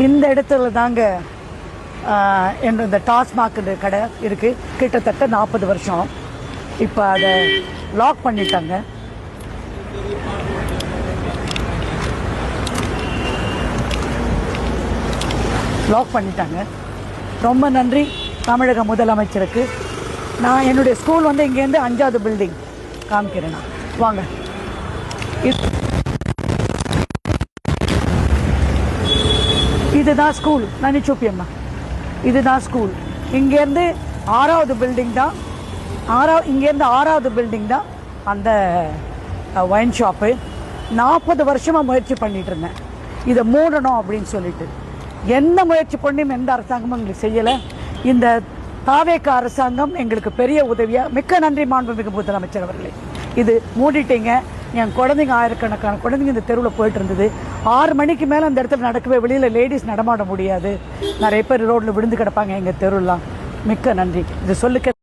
இந்த இடத்துல தாங்க இந்த டாஸ்மாக் கடை இருக்குது. கிட்டத்தட்ட 40 வருஷம். இப்போ அதை லாக் பண்ணிட்டாங்க. ரொம்ப நன்றி தமிழக முதலமைச்சருக்கு. நான் என்னுடைய ஸ்கூல் இங்கேருந்து 5வது பில்டிங் காமிக்கிறேன். வாங்க. இதுதான் ஸ்கூல். நான் சூப்பியம்மா, இதுதான் ஸ்கூல். இங்கேருந்து 6வது பில்டிங் தான். இங்கேருந்து 6வது பில்டிங் தான் அந்த ஒயின் ஷாப்பு. 40 வருஷமாக முயற்சி பண்ணிட்டு இருந்தேன் இதை மூடணும் அப்படின்னு சொல்லிட்டு. எந்த முயற்சி பண்ணியும் எந்த அரசாங்கமும் எங்களுக்கு செய்யலை. இந்த தாவேக அரசாங்கம் எங்களுக்கு பெரிய உதவியாக. மிக்க நன்றி மாண்புமிகு முதலமைச்சர் அவர்களே. இது மூடிட்டீங்க. என் குழந்தைங்க, ஆயிரக்கணக்கான குழந்தைங்க இந்த தெருவில் போயிட்டு இருந்தது. 6 மணிக்கு மேலே அந்த இடத்துல நடக்கவே, வெளியில் லேடிஸ் நடமாட முடியாது. நிறைய பேர் ரோட்டில் விழுந்து கிடப்பாங்க எங்கள் தெருலாம். மிக்க நன்றி. இது சொல்லுக்க